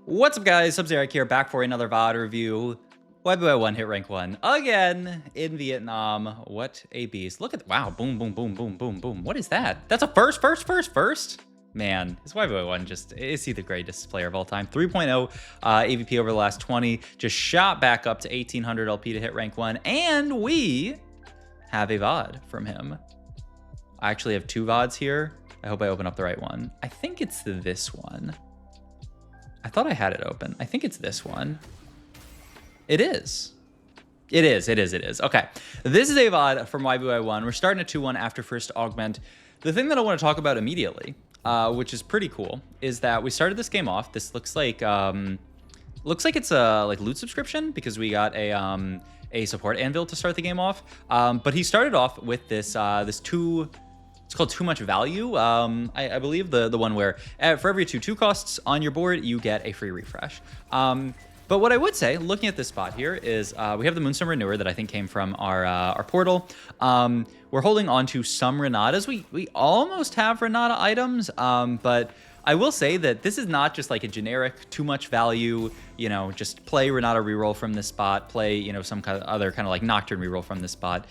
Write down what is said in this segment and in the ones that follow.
What's up, guys? Sub-Zero here, back for another VOD review. YBY1 hit rank 1 again in Vietnam. What a beast. Look at, wow, boom, boom, boom, boom, boom, boom. What is that? That's a first? Man, is YBY1 just, is he the greatest player of all time? 3.0 AVP over the last 20, just shot back up to 1800 LP to hit rank 1, and we have a VOD from him. I actually have two VODs here. I hope I open up the right one. I think it's this one. I thought I had it open. I think it's this one. It is. It is. Okay. This is a VOD from YBY1. We're starting at 2-1 after first Augment. The thing that I want to talk about immediately, which is pretty cool, is that we started this game off. This looks like it's a loot subscription because we got a support anvil to start the game off. But he started off with this it's called Too Much Value. I believe the one where for every two costs on your board, you get a free refresh. But what I would say, looking at this spot here, is we have the Moonstone Renewer that I think came from our portal. We're holding on to some Renatas. We almost have Renata items, but I will say that this is not just like a generic too much value, you know, just play Renata reroll from this spot, play, you know, some kind of other kind of like Nocturne reroll from this spot.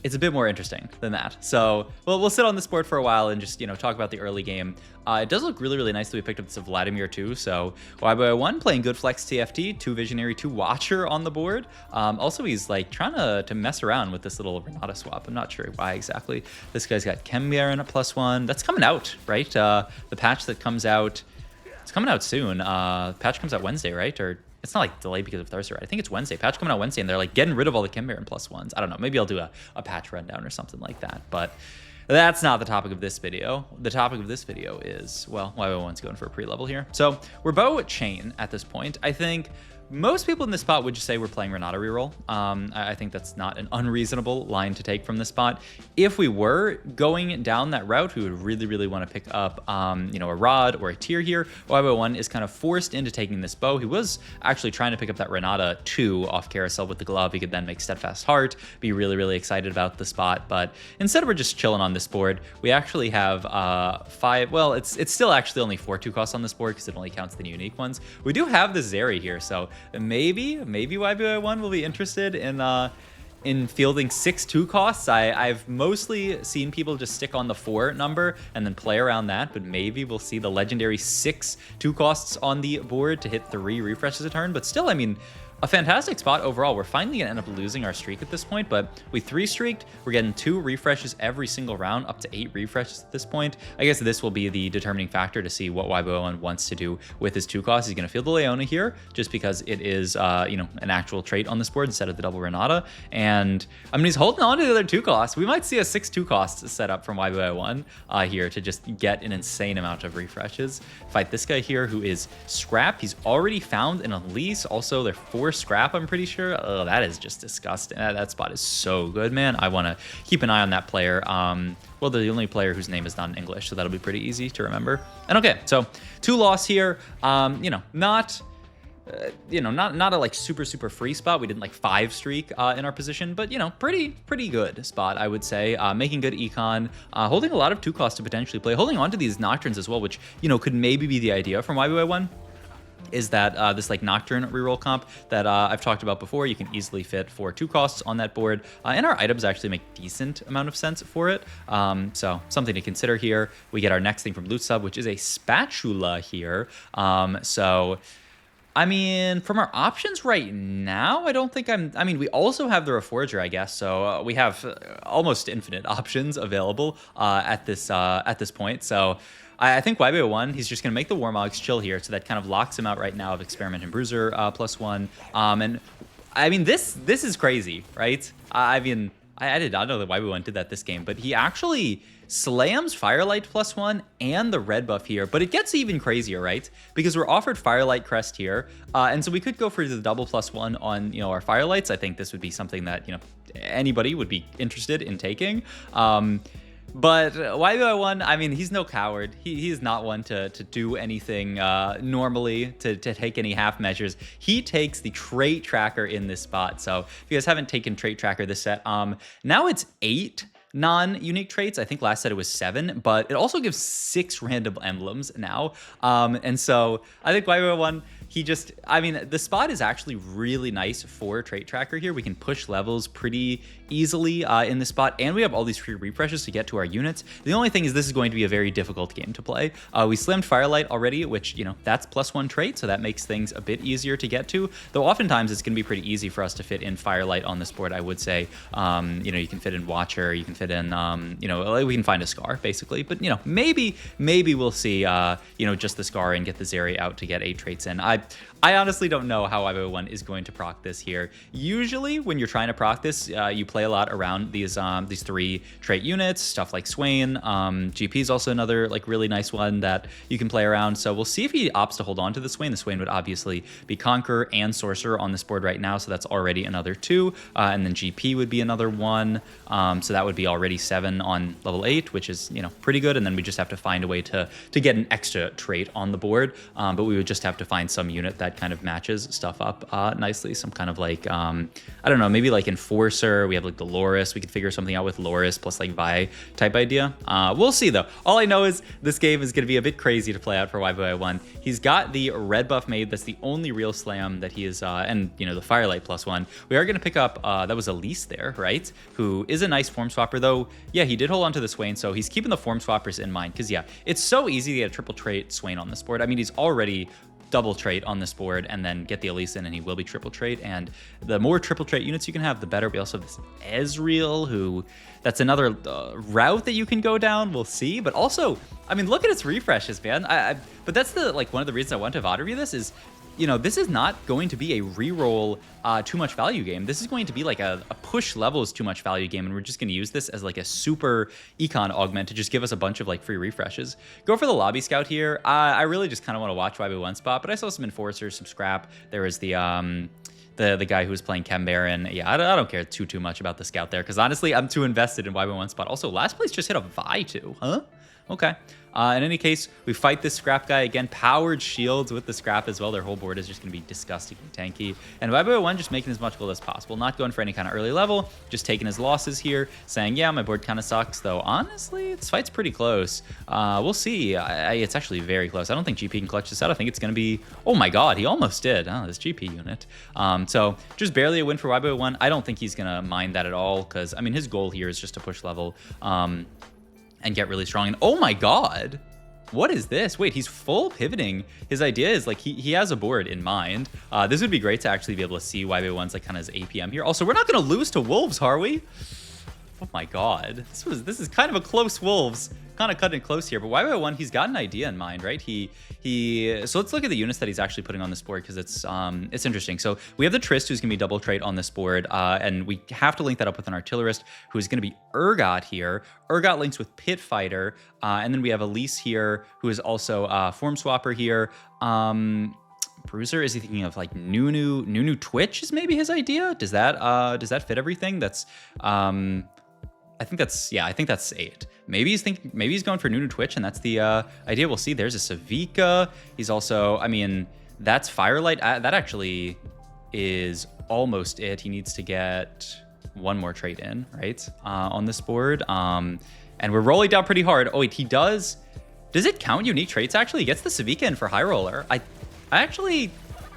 It's a bit more interesting than that. So we'll sit on this board for a while and just, you know, talk about the early game. It does look really, really nice that we picked up this Vladimir too. So YBY1 playing good flex TFT, 2 Visionary, 2 Watcher on the board. Also, he's like trying to mess around with this little Renata swap. I'm not sure why exactly. This guy's got Chembear in at +1. That's coming out, right? The patch that comes out, it's coming out soon. Patch comes out Wednesday, right? Or it's not like delayed because of Thursday, right? I think it's Wednesday. Patch coming out Wednesday, and they're like getting rid of all the Chembear and +1s. I don't know. Maybe I'll do a patch rundown or something like that. But that's not the topic of this video. The topic of this video is, well, YBY1's going for a pre-level here. So we're bow chain at this point. I think most people in this spot would just say we're playing Renata reroll. I think that's not an unreasonable line to take from this spot. If we were going down that route, we would really, really want to pick up, you know, a Rod or a Tier here. YBY1 is kind of forced into taking this bow. He was actually trying to pick up that Renata 2 off Carousel with the glove. He could then make Steadfast Heart, be really, really excited about the spot. But instead, we're just chilling on this board. We actually have 5, well, it's still actually only 4 2 costs on this board because it only counts the unique ones. We do have the Zeri here, so maybe YBY1 will be interested in fielding 6 2 costs. I've mostly seen people just stick on the 4 number and then play around that, but maybe we'll see the legendary 6 2 costs on the board to hit 3 refreshes a turn. But still, I mean, a fantastic spot overall. We're finally gonna end up losing our streak at this point, but we 3 streaked. We're getting 2 refreshes every single round, up to 8 refreshes at this point. I guess this will be the determining factor to see what YBY1 wants to do with his 2 costs. He's gonna field the Leona here, just because it is, you know, an actual trait on this board instead of the double Renata. And I mean, he's holding on to the other 2 costs. We might see a 6 2 cost set up from YBY1 here to just get an insane amount of refreshes. Fight this guy here, who is Scrap. He's already found an Elise. Also, they're 4 Scrap, I'm pretty sure. Oh, that is just disgusting. That spot is so good, man. I want to keep an eye on that player. Well, they're the only player whose name is not in English, so that'll be pretty easy to remember. And okay, so 2 loss here. You know, not a like super free spot. We didn't like 5 streak in our position, but you know, pretty good spot, I would say. Making good econ, holding a lot of 2 costs to potentially play, holding on to these Nocturnes as well, which, you know, could maybe be the idea from YBY1. Is that this like Nocturne reroll comp that I've talked about before. You can easily fit 4 2 costs on that board, and our items actually make decent amount of sense for it. So something to consider here. We get our next thing from Loot Sub, which is a Spatula here. So I mean, from our options right now, I don't think I mean, we also have the Reforger, I guess. So we have almost infinite options available at this point. So I think YBY1, he's just going to make the Warmogs chill here. So that kind of locks him out right now of Experiment and Bruiser +1. And I mean, this is crazy, right? I mean, I did not know that YBY1 did that this game, but he actually slams Firelight +1 and the red buff here. But it gets even crazier, right? Because we're offered Firelight Crest here. And so we could go for the double +1 on, you know, our Firelights. I think this would be something that, you know, anybody would be interested in taking. But YBY1, I mean, he's no coward. He's not one to do anything normally, to take any half measures. He takes the trait tracker in this spot. So if you guys haven't taken trait tracker this set, now it's 8 non-unique traits. I think last set it was 7, but it also gives 6 random emblems now. And so I think YBY1, I mean, the spot is actually really nice for trait tracker here. We can push levels pretty easily in this spot, and we have all these free refreshes to get to our units. The only thing is this is going to be a very difficult game to play. We slammed Firelight already, which, you know, that's +1 trait, so that makes things a bit easier to get to, though oftentimes it's going to be pretty easy for us to fit in Firelight on this board, I would say. You know, you can fit in Watcher, you can fit in, you know, we can find a Scar, basically, but, you know, maybe we'll see, you know, just the Scar and get the Zeri out to get 8 traits in. I honestly don't know how YBY1 is going to proc this here. Usually, when you're trying to proc this, you play a lot around these 3 trait units, stuff like Swain. GP is also another like really nice one that you can play around. So we'll see if he opts to hold on to the Swain. The Swain would obviously be Conqueror and Sorcerer on this board right now, so that's already another 2. And then GP would be another 1. So that would be already 7 on level 8, which is, you know, pretty good. And then we just have to find a way to get an extra trait on the board. But we would just have to find some unit that kind of matches stuff up nicely. Some kind of like, I don't know, maybe like Enforcer. We have like the Loris. We could figure something out with Loris plus like Vi type idea. We'll see though. All I know is this game is going to be a bit crazy to play out for YBY1. He's got the red buff made. That's the only real slam that he is, and you know, the Firelight +1. We are going to pick up, that was Elise there, right? Who is a nice form swapper though. Yeah, he did hold on to the Swain, so he's keeping the form swappers in mind. Because yeah, it's so easy to get a triple trait Swain on this board. I mean, he's already double trait on this board and then get the Elise in and he will be triple trait, and the more triple trait units you can have, the better. We also have this Ezreal, who that's another route that you can go down. We'll see. But also, I mean, look at its refreshes, man. But that's the like one of the reasons I want to VOD review this is, you know, this is not going to be a reroll too much value game. This is going to be like a push levels too much value game, and we're just going to use this as like a super econ augment to just give us a bunch of like free refreshes. Go for the lobby scout here. I really just kind of want to watch YB1 spot, but I saw some enforcers, some scrap. There was the guy who was playing Chem Baron. Yeah, I don't care too much about the scout there, because honestly, I'm too invested in YB1 spot. Also, last place just hit a Vi too, huh? Okay. In any case, we fight this scrap guy again. Powered shields with the scrap as well. Their whole board is just going to be disgustingly tanky. And YBY1 just making as much gold as possible. Not going for any kind of early level. Just taking his losses here. Saying, yeah, my board kind of sucks. Though, honestly, this fight's pretty close. We'll see. It's actually very close. I don't think GP can clutch this out. I think it's going to be... Oh my god, he almost did. Oh, this GP unit. So, just barely a win for YBY1. I don't think he's going to mind that at all. Because, I mean, his goal here is just to push level. And get really strong. And oh my god, what is this? Wait, he's full pivoting. His idea is like he has a board in mind. This would be great to actually be able to see YB1's like kind of his APM here. Also, we're not going to lose to Wolves, are we? Oh my god, this is kind of a close Wolves. Kind of cutting it close here, but YBY1, he's got an idea in mind, right? So let's look at the units that he's actually putting on this board, because it's interesting. So we have the Trist, who's gonna be double trait on this board, and we have to link that up with an Artillerist, who's gonna be Urgot here. Urgot links with Pit Fighter, and then we have Elise here, who is also Form Swapper here. Bruiser, is he thinking of like Nunu Twitch is maybe his idea? Does that fit everything? That's I think that's 8. Maybe he's going for Nunu Twitch, and that's the idea. We'll see. There's a Savika. He's also, I mean, that's Firelight. That actually is almost it. He needs to get one more trait in, right, on this board. And we're rolling down pretty hard. Oh wait, he does. Does it count unique traits? Actually, he gets the Savika in for High Roller. I actually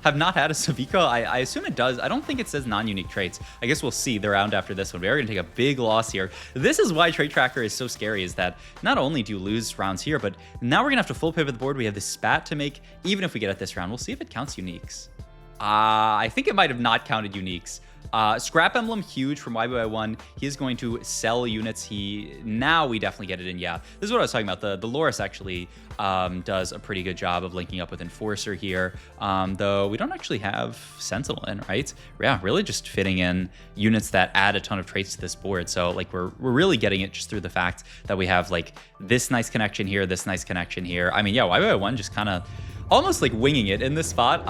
have not had a Savika. I assume it does. I don't think it says non-unique traits. I guess we'll see the round after this one. We are going to take a big loss here. This is why Trait Tracker is so scary, is that not only do you lose rounds here, but now we're going to have to full pivot the board. We have this spat to make. Even if we get it this round, we'll see if it counts uniques. I think it might have not counted uniques. Scrap Emblem, huge from YBY1. He is going to sell units. Now we definitely get it in. Yeah, this is what I was talking about. The Loris actually does a pretty good job of linking up with Enforcer here, though we don't actually have Sentinel in, right? Yeah, really just fitting in units that add a ton of traits to this board. So like we're really getting it just through the fact that we have like this nice connection here, this nice connection here. I mean, yeah, YBY1 just kind of almost like winging it in this spot.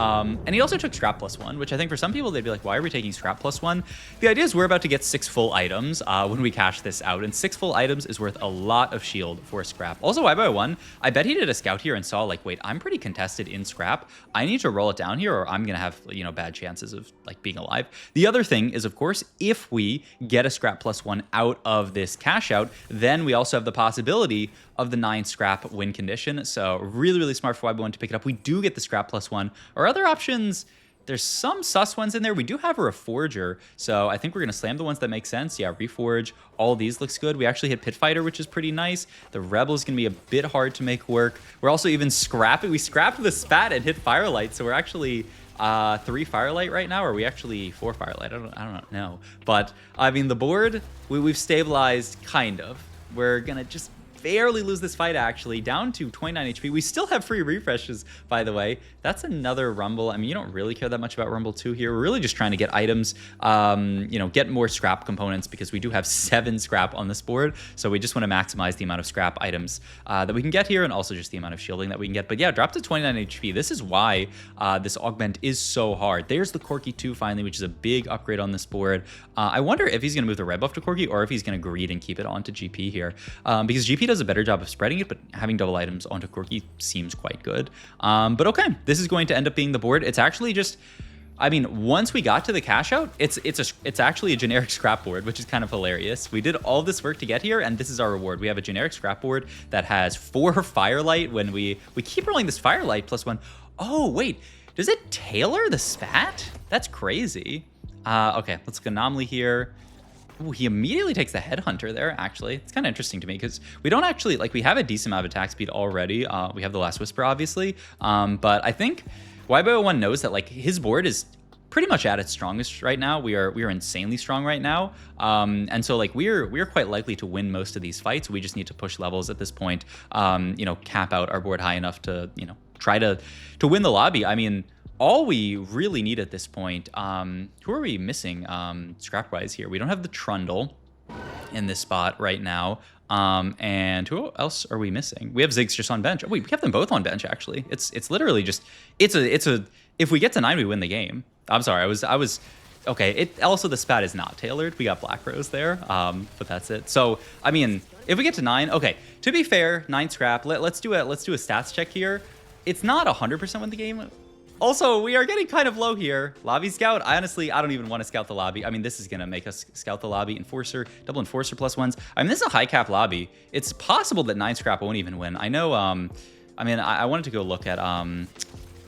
And he also took scrap +1, which I think for some people, they'd be like, why are we taking scrap +1? The idea is we're about to get 6 full items when we cash this out, and 6 full items is worth a lot of shield for scrap. Also, YBY1, I bet he did a scout here and saw like, wait, I'm pretty contested in scrap. I need to roll it down here or I'm gonna have, you know, bad chances of like being alive. The other thing is, of course, if we get a scrap +1 out of this cash out, then we also have the possibility of the 9 scrap win condition. So really, really smart for YBY1 to pick it up. We do get the scrap +1. Our other options, there's some sus ones in there. We do have a Reforger, so I think we're going to slam the ones that make sense. Yeah, Reforge, all these looks good. We actually hit Pit Fighter, which is pretty nice. The Rebel is going to be a bit hard to make work. We're also even scrapping. We scrapped the Spat and hit Firelight, so we're actually 3 Firelight right now, or are we actually 4 Firelight? I don't know. But, I mean, the board, we've stabilized, kind of. We're going to just barely lose this fight, actually, down to 29 HP. We still have free refreshes, by the way. That's another Rumble. I mean, you don't really care that much about Rumble 2 here. We're really just trying to get items, you know, get more scrap components, because we do have 7 scrap on this board. So we just want to maximize the amount of scrap items that we can get here, and also just the amount of shielding that we can get. But yeah, drop to 29 HP. This is why this Augment is so hard. There's the Corki 2 finally, which is a big upgrade on this board. I wonder if he's going to move the red buff to Corki, or if he's going to greed and keep it onto GP here, because GP does a better job of spreading it, but having double items onto Corki seems quite good. But okay, this is going to end up being the board. It's actually just, I mean, once we got to the cash out, it's actually a generic scrap board, which is kind of hilarious. We did all this work to get here, and this is our reward. We have a generic scrap board that has 4 Firelight. When we keep rolling this Firelight +1. Oh wait, does it tailor the Spat? That's crazy. Okay, let's go Anomaly here. Ooh, he immediately takes the Headhunter there, actually. It's kind of interesting to me, because we don't actually, like, we have a decent amount of attack speed already. We have the Last Whisper, obviously. But I think YBY1 knows that, like, his board is pretty much at its strongest right now. We are insanely strong right now. And so, like, we're quite likely to win most of these fights. We just need to push levels at this point, you know, cap out our board high enough to, you know, try to win the lobby. I mean, all we really need at this point, who are we missing scrap-wise here? We don't have the Trundle in this spot right now. And who else are we missing? We have Ziggs just on bench. Oh, wait, we have them both on bench, actually. It's literally just, it's a, if we get to 9, we win the game. I'm sorry, I was, okay. Also, the Spat is not tailored. We got Black Rose there, but that's it. So, I mean, if we get to 9, okay, to be fair, 9 scrap, let's do a stats check here. It's not 100% win the game. Also, we are getting kind of low here. Lobby Scout, I don't even want to scout the lobby. I mean, this is going to make us scout the lobby. Enforcer, double Enforcer +1s. I mean, this is a high cap lobby. It's possible that 9 scrap won't even win. I know, I mean, I wanted to go look at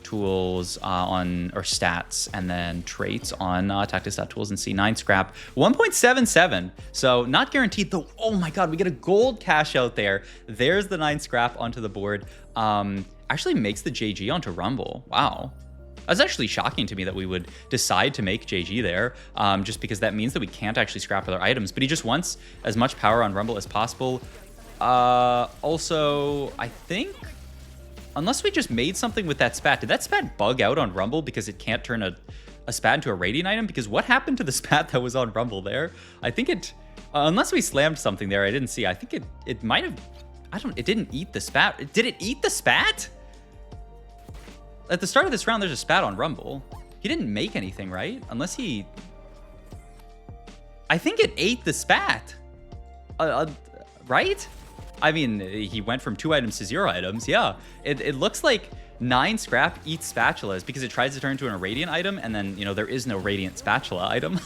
tools or stats, and then traits on tactics.tools and see 9 scrap, 1.77. So not guaranteed, though. Oh my God, we get a gold cash out there. There's the 9 scrap onto the board. Actually makes the JG onto Rumble. Wow. That's actually shocking to me that we would decide to make JG there, just because that means that we can't actually scrap other items. But he just wants as much power on Rumble as possible. Also, I think, unless we just made something with that Spat, did that Spat bug out on Rumble because it can't turn a Spat into a Radiant item? Because what happened to the Spat that was on Rumble there? I think it, unless we slammed something there, I didn't see. I think it might have, it didn't eat the Spat. Did it eat the Spat? At the start of this round, there's a Spat on Rumble. He didn't make anything, right? Unless he... I think it ate the Spat. Right? I mean, he went from 2 items to 0 items. Yeah. It looks like 9 scrap eats spatulas because it tries to turn into an Radiant item, and then, you know, there is no Radiant spatula item.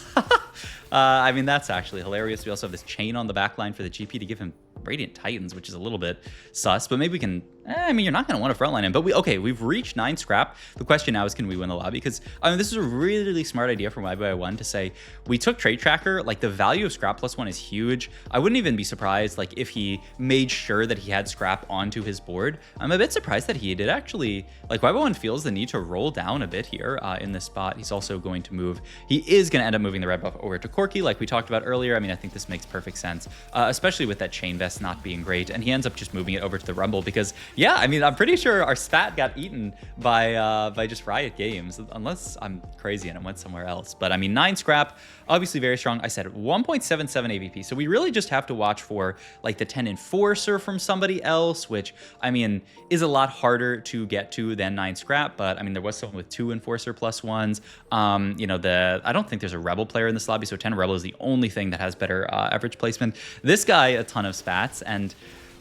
I mean, that's actually hilarious. We also have this chain on the back line for the GP to give him Radiant Titans, which is a little bit sus, but maybe we can, I mean, you're not going to want to frontline him, but we've reached 9 scrap. The question now is, can we win the lobby? Because, I mean, this is a really, really smart idea from YBY1 to say, we took Trade Tracker, like, the value of scrap +1 is huge. I wouldn't even be surprised, like, if he made sure that he had scrap onto his board. I'm a bit surprised that he did actually, like, YBY1 feels the need to roll down a bit here in this spot. He's also going to move, he is going to end up moving the red buff over to Corki, like we talked about earlier. I mean, I think this makes perfect sense, especially with that chain vest DPS not being great, and he ends up just moving it over to the Rumble because, yeah, I mean, I'm pretty sure our spat got eaten by just Riot Games, unless I'm crazy and it went somewhere else. But I mean, 9 scrap, obviously very strong. I said 1.77 AVP, so we really just have to watch for like the 10 Enforcer from somebody else, which, I mean, is a lot harder to get to than 9 scrap, but I mean, there was someone with 2 Enforcer plus 1s. You know, I don't think there's a Rebel player in this lobby, so 10 Rebel is the only thing that has better average placement. This guy, a ton of spats, and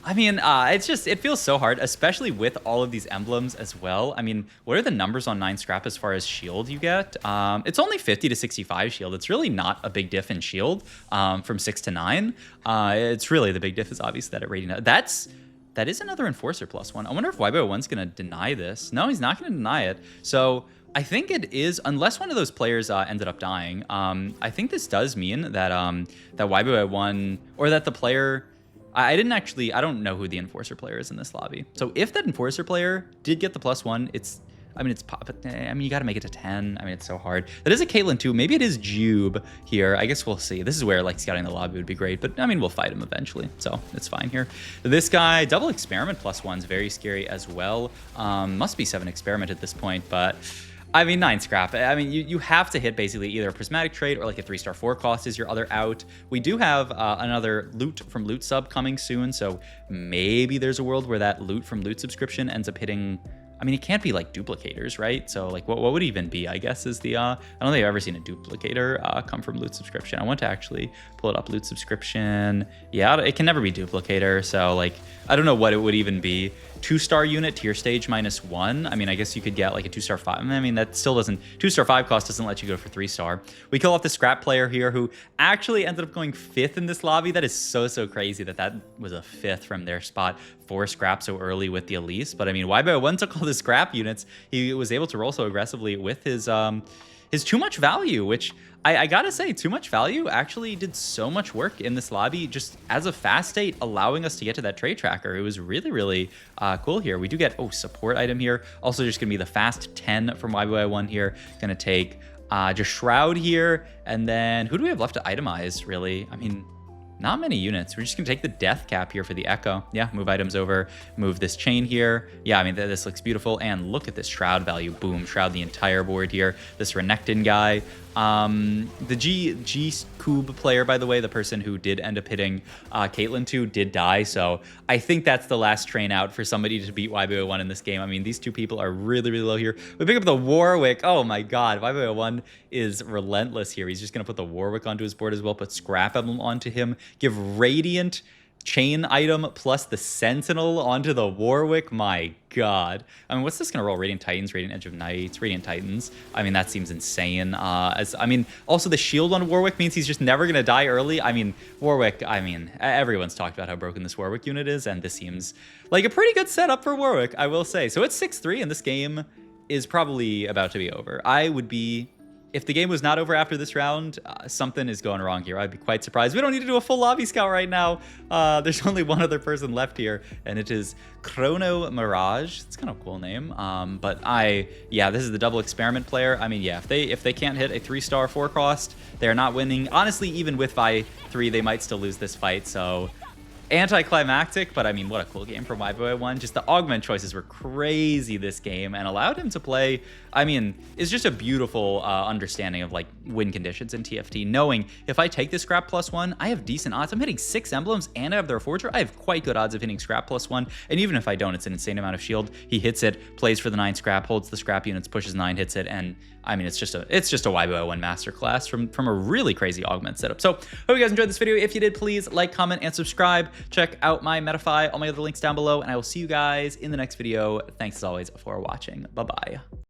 I mean, it feels so hard, especially with all of these emblems as well. I mean, what are the numbers on 9 scrap as far as shield you get? It's only 50 to 65 shield. It's really not a big diff in shield from 6 to 9. It's really the big diff is obvious that at rating. That is another Enforcer plus 1. I wonder if YBY1's going to deny this. No, he's not going to deny it. So I think it is, unless one of those players ended up dying. I think this does mean that that YBY1, or that the player, I don't know who the Enforcer player is in this lobby. So if that Enforcer player did get the plus 1, I mean, you got to make it to 10. I mean, it's so hard. That is a Caitlyn too. Maybe it is Jube here. I guess we'll see. This is where like scouting the lobby would be great, but I mean, we'll fight him eventually, so it's fine here. This guy, double experiment plus 1's very scary as well. Must be 7 experiment at this point, but I mean, 9 scrap. I mean, you have to hit basically either a prismatic trait or like a 3-star 4 cost is your other out. We do have another loot from loot sub coming soon, so maybe there's a world where that loot from loot subscription ends up hitting. I mean, it can't be like duplicators, right? So like what would it even be, I guess, is the, I don't think I've ever seen a duplicator come from loot subscription. I want to actually pull it up, loot subscription. Yeah, it can never be duplicator. So like, I don't know what it would even be. 2-star unit, tier stage -1. I mean, I guess you could get like a 2-star 5. I mean, that still doesn't, 2-star 5 cost doesn't let you go for 3-star. We kill off the scrap player here who actually ended up going 5th in this lobby. That is so crazy that was a 5th from their spot. 4 scrap so early with the Elise. But I mean, YBY1 took all the scrap units. He was able to roll so aggressively with his too much value, which I gotta say, too much value actually did so much work in this lobby just as a fast state, allowing us to get to that trade tracker. It was really cool here. We do get, support item here. Also just gonna be the fast 10 from YBY1 here. Gonna take just Shroud here. And then who do we have left to itemize, really? I mean, not many units. We're just gonna take the death cap here for the Echo. Yeah, move items over, move this chain here. Yeah, I mean, this looks beautiful. And look at this Shroud value. Boom, Shroud the entire board here. This Renekton guy. The G-Cube player, by the way, the person who did end up hitting Caitlyn 2 did die. So I think that's the last train out for somebody to beat YBY1 in this game. I mean, these two people are really low here. We pick up the Warwick. Oh my God, YBY1 is relentless here. He's just gonna put the Warwick onto his board as well, put Scrap Emblem onto him, give Radiant chain item plus the Sentinel onto the Warwick. My God. I mean, what's this gonna roll? Radiant Titans, Radiant Edge of Nights, Radiant Titans. I mean, that seems insane. I mean, also the shield on Warwick means he's just never gonna die early. I mean, Warwick, I mean, everyone's talked about how broken this Warwick unit is, and this seems like a pretty good setup for Warwick, I will say. So it's 6-3, and this game is probably about to be over. If the game was not over after this round, something is going wrong here. I'd be quite surprised. We don't need to do a full lobby scout right now. There's only one other person left here, and it is Chrono Mirage. It's kind of a cool name. Yeah, this is the double experiment player. I mean, yeah, if they can't hit a 3-star 4 cost, they're not winning. Honestly, even with Vi 3, they might still lose this fight. So anticlimactic, but I mean, what a cool game from YBY1. Just the augment choices were crazy this game and allowed him to play. I mean, it's just a beautiful understanding of like win conditions in TFT, knowing if I take this scrap +1, I have decent odds. I'm hitting 6 emblems and I have their Forger. I have quite good odds of hitting scrap +1. And even if I don't, it's an insane amount of shield. He hits it, plays for the 9 scrap, holds the scrap units, pushes 9, hits it, and I mean, it's just a YBY1 masterclass from a really crazy augment setup. So hope you guys enjoyed this video. If you did, please like, comment, and subscribe. Check out my Metafy, all my other links down below, and I will see you guys in the next video. Thanks as always for watching. Bye-bye.